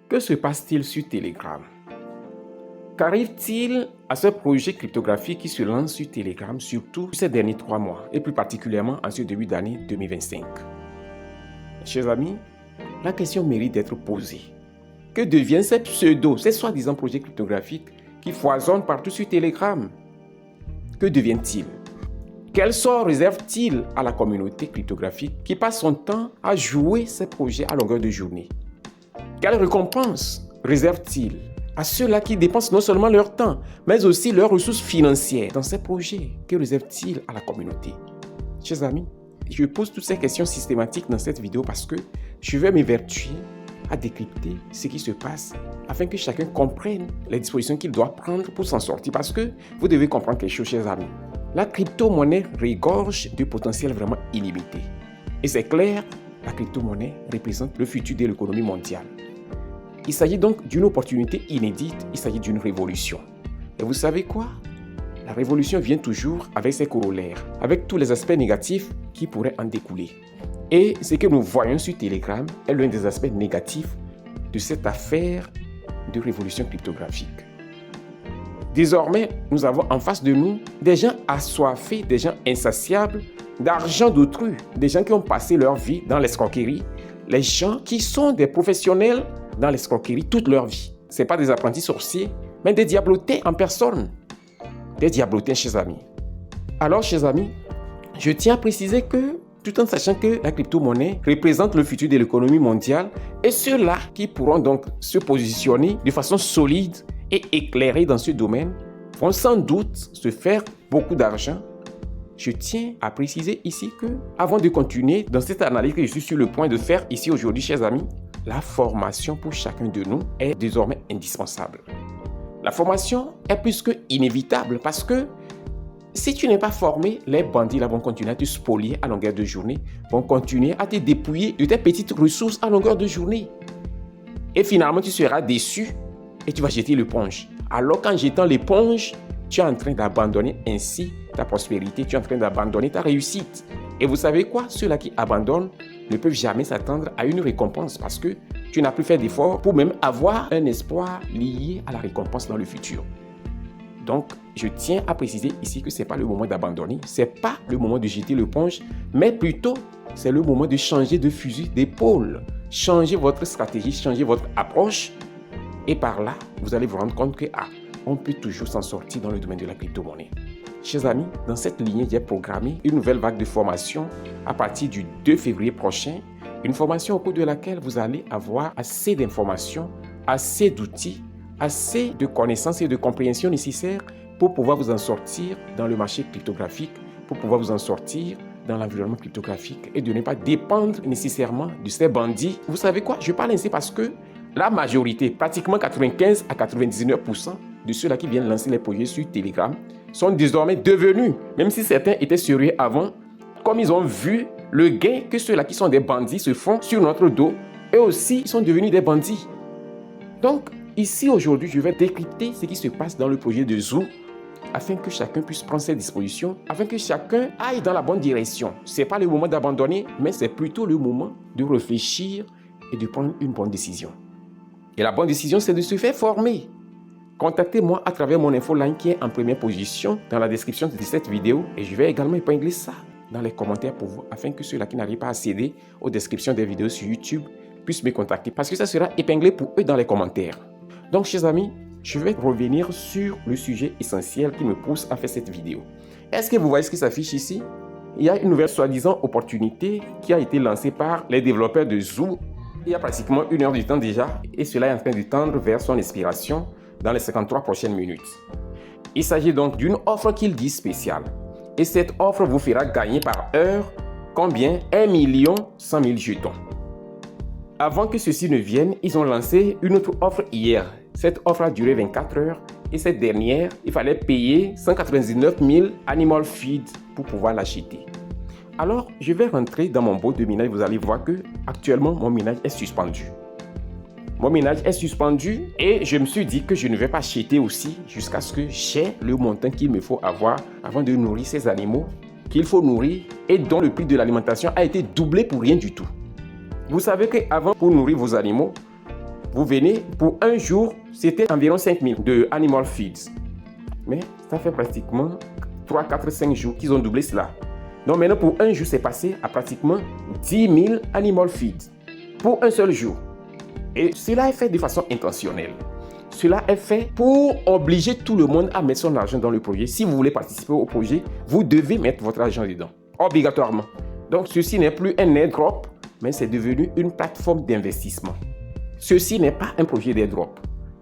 Que se passe-t-il sur Telegram? Qu'arrive-t-il à ce projet cryptographique qui se lance sur Telegram, surtout ces derniers 3 mois, et plus particulièrement en ce début d'année 2025? Chers amis, la question mérite d'être posée. Que deviennent ces pseudos, ces soi-disant projets cryptographiques qui foisonnent partout sur Telegram? Que deviennent-ils? Quel sort réserve-t-il à la communauté cryptographique qui passe son temps à jouer ces projets à longueur de journée? Quelle récompense réserve-t-il à ceux-là qui dépensent non seulement leur temps, mais aussi leurs ressources financières dans ces projets? Que réserve-t-il à la communauté? Chers amis, je pose toutes ces questions systématiques dans cette vidéo parce que je vais m'évertuer à décrypter ce qui se passe afin que chacun comprenne les dispositions qu'il doit prendre pour s'en sortir. Parce que vous devez comprendre quelque chose, chers amis. La crypto-monnaie regorge de potentiel vraiment illimité. Et c'est clair, la crypto-monnaie représente le futur de l'économie mondiale. Il s'agit donc d'une opportunité inédite, il s'agit d'une révolution. Et vous savez quoi? La révolution vient toujours avec ses corollaires, avec tous les aspects négatifs qui pourraient en découler. Et ce que nous voyons sur Telegram est l'un des aspects négatifs de cette affaire de révolution cryptographique. Désormais, nous avons en face de nous des gens assoiffés, des gens insatiables d'argent d'autrui, des gens qui ont passé leur vie dans l'escroquerie, les gens qui sont des professionnels dans l'escroquerie toute leur vie. Ce n'est pas des apprentis sorciers, mais des diablotés en personne. Des diablotés, chers amis. Alors, chers amis, je tiens à préciser que, tout en sachant que la crypto-monnaie représente le futur de l'économie mondiale, et ceux-là qui pourront donc se positionner de façon solide et éclairée dans ce domaine vont sans doute se faire beaucoup d'argent. Je tiens à préciser ici que, avant de continuer dans cette analyse que je suis sur le point de faire ici aujourd'hui, chers amis, la formation pour chacun de nous est désormais indispensable. La formation est plus que inévitable parce que si tu n'es pas formé, les bandits là vont continuer à te spolier à longueur de journée, vont continuer à te dépouiller de tes petites ressources à longueur de journée. Et finalement, tu seras déçu et tu vas jeter l'éponge. Alors qu'en jetant l'éponge, tu es en train d'abandonner ainsi ta prospérité, tu es en train d'abandonner ta réussite. Et vous savez quoi? Ceux-là qui abandonnent ne peuvent jamais s'attendre à une récompense parce que tu n'as plus fait d'efforts pour même avoir un espoir lié à la récompense dans le futur. Donc, je tiens à préciser ici que ce n'est pas le moment d'abandonner, ce n'est pas le moment de jeter l'éponge, mais plutôt, c'est le moment de changer de fusil d'épaule, changer votre stratégie, changer votre approche. Et par là, vous allez vous rendre compte que on peut toujours s'en sortir dans le domaine de la crypto-monnaie. Chers amis, dans cette lignée, j'ai programmé une nouvelle vague de formation à partir du 2 février prochain. Une formation au cours de laquelle vous allez avoir assez d'informations, assez d'outils, assez de connaissances et de compréhension nécessaires pour pouvoir vous en sortir dans le marché cryptographique, pour pouvoir vous en sortir dans l'environnement cryptographique et de ne pas dépendre nécessairement de ces bandits. Vous savez quoi? Je parle ainsi parce que la majorité, pratiquement 95 à 99% de ceux-là qui viennent lancer les projets sur Telegram sont désormais devenus, même si certains étaient sérieux avant, comme ils ont vu le gain que ceux-là qui sont des bandits se font sur notre dos, eux aussi ils sont devenus des bandits. Donc, ici aujourd'hui, je vais décrypter ce qui se passe dans le projet de Zoo afin que chacun puisse prendre ses dispositions, afin que chacun aille dans la bonne direction. Ce n'est pas le moment d'abandonner, mais c'est plutôt le moment de réfléchir et de prendre une bonne décision. Et la bonne décision, c'est de se faire former. Contactez-moi à travers mon infoline qui est en première position dans la description de cette vidéo et je vais également épingler ça dans les commentaires pour vous afin que ceux-là qui n'arrivent pas à accéder aux descriptions des vidéos sur YouTube puissent me contacter parce que ça sera épinglé pour eux dans les commentaires. Donc, chers amis, je vais revenir sur le sujet essentiel qui me pousse à faire cette vidéo. Est-ce que vous voyez ce qui s'affiche ici? Il y a une nouvelle soi-disant opportunité qui a été lancée par les développeurs de Zoo il y a pratiquement 1 heure du temps déjà et cela est en train de tendre vers son expiration dans les 53 prochaines minutes. Il s'agit donc d'une offre qu'ils disent spéciale. Et cette offre vous fera gagner par heure combien? 1 100 000 jetons. Avant que ceci ne vienne, ils ont lancé une autre offre hier. Cette offre a duré 24 heures et cette dernière, il fallait payer 199 000 animal feed pour pouvoir l'acheter. Alors, je vais rentrer dans mon bot de minage. Vous allez voir que actuellement mon minage est suspendu. Mon minage est suspendu et je me suis dit que je ne vais pas acheter aussi jusqu'à ce que j'ai le montant qu'il me faut avoir avant de nourrir ces animaux qu'il faut nourrir et dont le prix de l'alimentation a été doublé pour rien du tout. Vous savez qu'avant, pour nourrir vos animaux, vous venez, pour un jour, c'était environ 5 000 de animal feeds. Mais ça fait pratiquement 3, 4, 5 jours qu'ils ont doublé cela. Donc maintenant, pour un jour, c'est passé à pratiquement 10 000 animal feeds. Pour un seul jour. Et cela est fait de façon intentionnelle. Cela est fait pour obliger tout le monde à mettre son argent dans le projet. Si vous voulez participer au projet, vous devez mettre votre argent dedans. Obligatoirement. Donc ceci n'est plus un airdrop, mais c'est devenu une plateforme d'investissement. Ceci n'est pas un projet d'airdrop.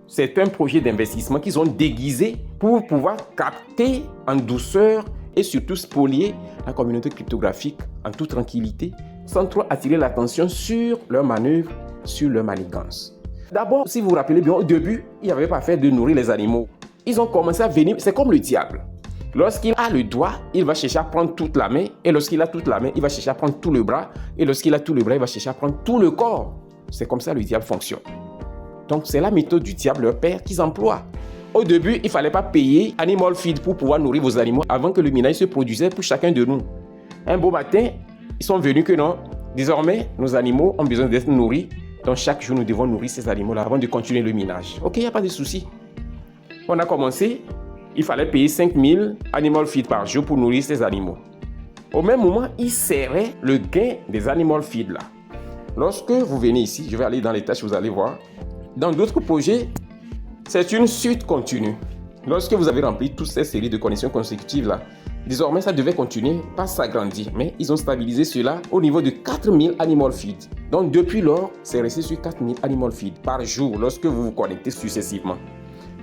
C'est un projet d'investissement qu'ils ont déguisé pour pouvoir capter en douceur et surtout spolier la communauté cryptographique en toute tranquillité, sans trop attirer l'attention sur leurs manœuvres, sur leur manigance. D'abord, si vous vous rappelez bien, au début, il n'y avait pas fait de nourrir les animaux. Ils ont commencé à venir, c'est comme le diable. Lorsqu'il a le doigt, il va chercher à prendre toute la main, et lorsqu'il a toute la main, il va chercher à prendre tout le bras, et lorsqu'il a tout le bras, il va chercher à prendre tout le corps. C'est comme ça que le diable fonctionne. Donc, c'est la méthode du diable, leur père, qu'ils emploient. Au début, il ne fallait pas payer Animal Feed pour pouvoir nourrir vos animaux avant que le minage se produisait pour chacun de nous. Un beau matin, ils sont venus que non, désormais, nos animaux ont besoin d'être nourris. Donc, chaque jour, nous devons nourrir ces animaux-là avant de continuer le minage. Ok, il n'y a pas de souci. On a commencé, il fallait payer 5 000 Animal Feed par jour pour nourrir ces animaux. Au même moment, ils serraient le gain des Animal Feed là. Lorsque vous venez ici, je vais aller dans les tâches, vous allez voir. Dans d'autres projets, c'est une suite continue. Lorsque vous avez rempli toutes ces séries de conditions consécutives là, désormais ça devait continuer, pas s'agrandir. Mais ils ont stabilisé cela au niveau de 4 000 Animal Feed. Donc depuis lors, c'est resté sur 4 000 Animal Feed par jour lorsque vous vous connectez successivement.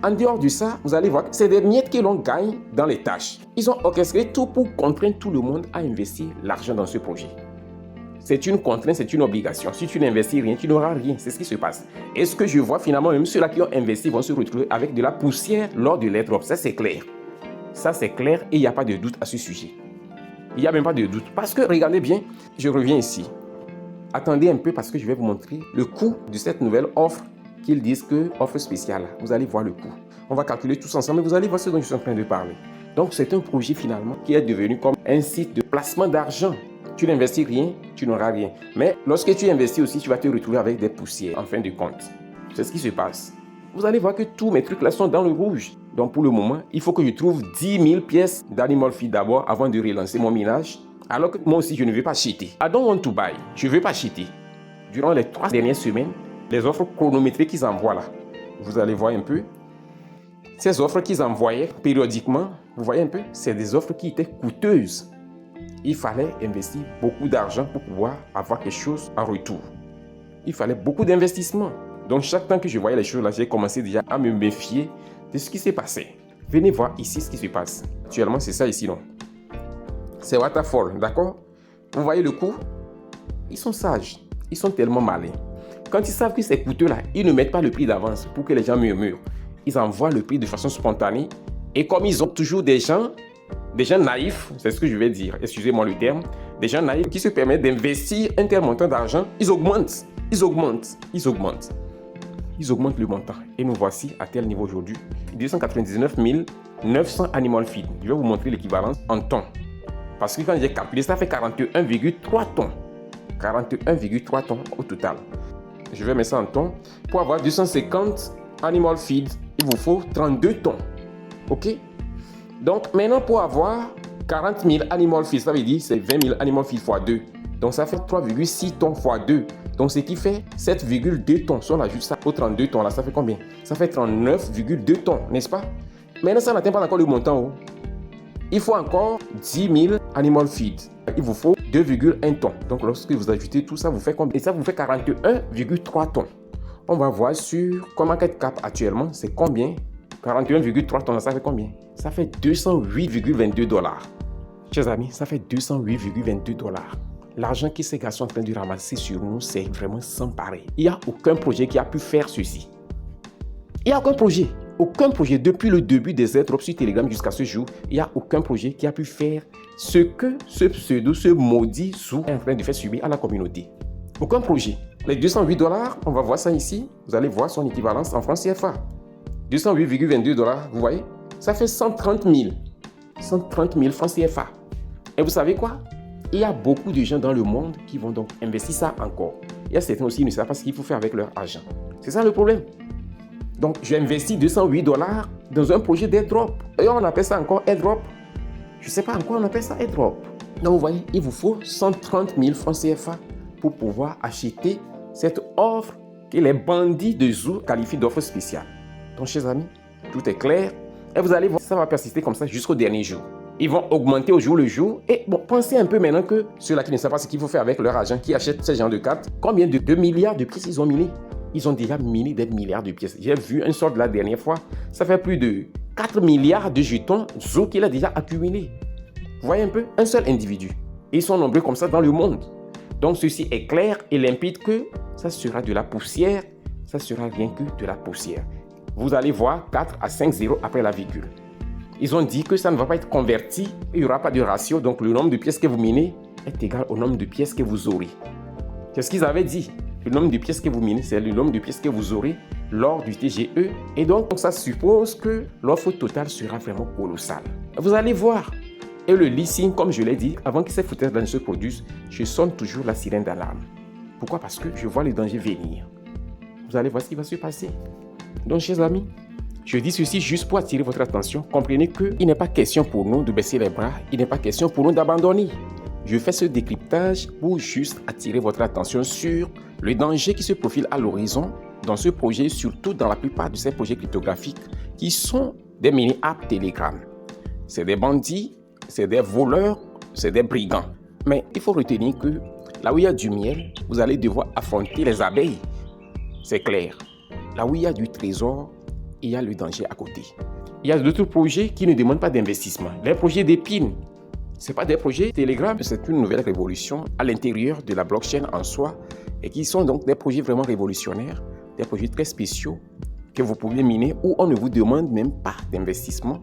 En dehors de ça, vous allez voir que c'est des miettes que l'on gagne dans les tâches. Ils ont orchestré tout pour contraindre tout le monde à investir l'argent dans ce projet. C'est une contrainte, c'est une obligation. Si tu n'investis rien, tu n'auras rien. C'est ce qui se passe. Et ce que je vois finalement, même ceux-là qui ont investi vont se retrouver avec de la poussière lors de l'airdrop. Ça, c'est clair. Ça, c'est clair et il n'y a pas de doute à ce sujet. Il n'y a même pas de doute. Parce que, regardez bien, je reviens ici. Attendez un peu parce que je vais vous montrer le coût de cette nouvelle offre qu'ils disent que offre spéciale. Vous allez voir le coût. On va calculer tous ensemble et vous allez voir ce dont je suis en train de parler. Donc, c'est un projet finalement qui est devenu comme un site de placement d'argent. Tu n'investis rien, tu n'auras rien. Mais lorsque tu investis aussi, tu vas te retrouver avec des poussières en fin de compte. C'est ce qui se passe. Vous allez voir que tous mes trucs là sont dans le rouge. Donc pour le moment, il faut que je trouve 10 000 pièces d'Animal Feed d'abord avant de relancer mon minage. Alors que moi aussi, je ne veux pas cheater. I don't want to buy. Je ne veux pas cheater. Durant les 3 dernières semaines, les offres chronométrées qu'ils envoient là, vous allez voir un peu. Ces offres qu'ils envoyaient périodiquement, vous voyez un peu, c'est des offres qui étaient coûteuses. Il fallait investir beaucoup d'argent pour pouvoir avoir quelque chose en retour. Il fallait beaucoup d'investissement. Donc chaque temps que je voyais les choses là, j'ai commencé déjà à me méfier de ce qui s'est passé. Venez voir ici ce qui se passe. Actuellement, c'est ça ici, non? C'est Waterfall, d'accord? Vous voyez le coût? Ils sont sages. Ils sont tellement malins. Quand ils savent que c'est coûteux là, ils ne mettent pas le prix d'avance pour que les gens murmurent. Ils envoient le prix de façon spontanée. Et comme ils ont toujours des gens naïfs, c'est ce que je vais dire, excusez-moi le terme, des gens naïfs qui se permettent d'investir un tel montant d'argent, ils augmentent le montant. Et nous voici à tel niveau aujourd'hui, 299 900 Animal Feed. Je vais vous montrer l'équivalence en tonnes. Parce que quand j'ai calculé, ça fait 41,3 tonnes. 41,3 tonnes au total. Je vais mettre ça en tonnes. Pour avoir 250 Animal Feed, il vous faut 32 tonnes. Ok? Donc maintenant, pour avoir 40 000 Animal Feed, ça veut dire c'est 20 000 Animal Feed x 2. Donc ça fait 3,6 tonnes x 2. Donc ce qui fait 7,2 tonnes. Si on ajoute ça aux 32 tonnes, là, ça fait combien? Ça fait 39,2 tonnes, n'est-ce pas? Maintenant, ça n'atteint pas encore le montant. Oh. Il faut encore 10 000 Animal Feed. Il vous faut 2,1 tonnes. Donc lorsque vous ajoutez tout ça, vous fait combien? Et ça vous fait 41,3 tonnes. On va voir sur CoinMarketCap actuellement, c'est combien? 41,3 tonnes, ça fait combien? Ça fait 208,22 $. Chers amis, ça fait 208,22 $. L'argent que ces gars sont en train de ramasser sur nous, c'est vraiment sans pareil. Il n'y a aucun projet qui a pu faire ceci. Il n'y a aucun projet. Aucun projet, depuis le début des airdrops sur Telegram jusqu'à ce jour, il n'y a aucun projet qui a pu faire ce que ce pseudo, ce maudit sous est en train de faire subir à la communauté. Aucun projet. Les 208 $, on va voir ça ici. Vous allez voir son équivalence en francs CFA. 208,22 $, vous voyez? Ça fait 130 000. 130 000 francs CFA. Et vous savez quoi? Il y a beaucoup de gens dans le monde qui vont donc investir ça encore. Il y a certains aussi qui ne savent pas ce qu'il faut faire avec leur argent. C'est ça le problème. Donc, j'ai investi 208 $ dans un projet d'airdrop. Et on appelle ça encore airdrop. Je ne sais pas en quoi on appelle ça airdrop. Donc, vous voyez, il vous faut 130 000 francs CFA pour pouvoir acheter cette offre que les bandits de Zou qualifient d'offre spéciale. Donc, chers amis, tout est clair. Et vous allez voir, ça va persister comme ça jusqu'au dernier jour. Ils vont augmenter au jour le jour. Et bon, pensez un peu maintenant que ceux-là qui ne savent pas ce qu'il faut faire avec leur argent, qui achètent ce genre de cartes, combien de 2 milliards de pièces ils ont miné? Ils ont déjà miné des milliards de pièces. J'ai vu un sort de la dernière fois, ça fait plus de 4 milliards de jetons Zou qu'il a déjà accumulé. Vous voyez un peu? Un seul individu. Ils sont nombreux comme ça dans le monde. Donc ceci est clair et limpide que ça sera de la poussière, ça sera rien que de la poussière. Vous allez voir 4 à 5 zéros après la virgule. Ils ont dit que ça ne va pas être converti, il n'y aura pas de ratio, donc le nombre de pièces que vous minez est égal au nombre de pièces que vous aurez. C'est ce qu'ils avaient dit. Le nombre de pièces que vous minez, c'est le nombre de pièces que vous aurez lors du TGE. Et donc, ça suppose que l'offre totale sera vraiment colossale. Vous allez voir. Et le leasing, comme je l'ai dit, avant que ces foutaise-là ne se produisent, je sonne toujours la sirène d'alarme. Pourquoi? Parce que je vois le danger venir. Vous allez voir ce qui va se passer. Donc, chers amis, je dis ceci juste pour attirer votre attention. Comprenez qu'il n'est pas question pour nous de baisser les bras. Il n'est pas question pour nous d'abandonner. Je fais ce décryptage pour juste attirer votre attention sur le danger qui se profile à l'horizon dans ce projet, surtout dans la plupart de ces projets cryptographiques qui sont des mini-apps Telegram. C'est des bandits, c'est des voleurs, c'est des brigands. Mais il faut retenir que là où il y a du miel, vous allez devoir affronter les abeilles. C'est clair. Là où il y a du trésor, il y a le danger à côté. Il y a d'autres projets qui ne demandent pas d'investissement. Les projets d'épines, ce n'est pas des projets Telegram, c'est une nouvelle révolution à l'intérieur de la blockchain en soi et qui sont donc des projets vraiment révolutionnaires, des projets très spéciaux que vous pouvez miner où on ne vous demande même pas d'investissement,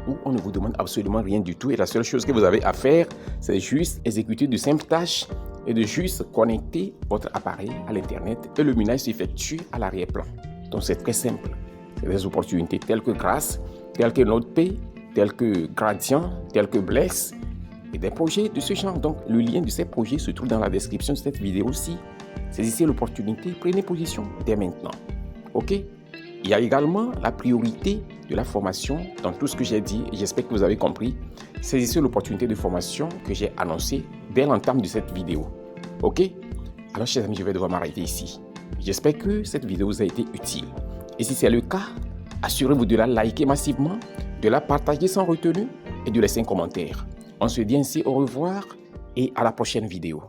où on ne vous demande absolument rien du tout et la seule chose que vous avez à faire, c'est juste exécuter de simples tâches et de juste connecter votre appareil à l'internet et le minage s'effectue à l'arrière-plan. Donc c'est très simple. C'est des opportunités telles que Grass, telles que NodePay, telles que Gradient, telles que Bless et des projets de ce genre. Donc le lien de ces projets se trouve dans la description de cette vidéo-ci. Saisissez l'opportunité, prenez position dès maintenant. Ok? Il y a également la priorité de la formation dans tout ce que j'ai dit et j'espère que vous avez compris. Saisissez l'opportunité de formation que j'ai annoncée dès l'entame de cette vidéo. Ok? Alors chers amis, je vais devoir m'arrêter ici. J'espère que cette vidéo vous a été utile. Et si c'est le cas, assurez-vous de la liker massivement, de la partager sans retenue et de laisser un commentaire. On se dit ainsi au revoir et à la prochaine vidéo.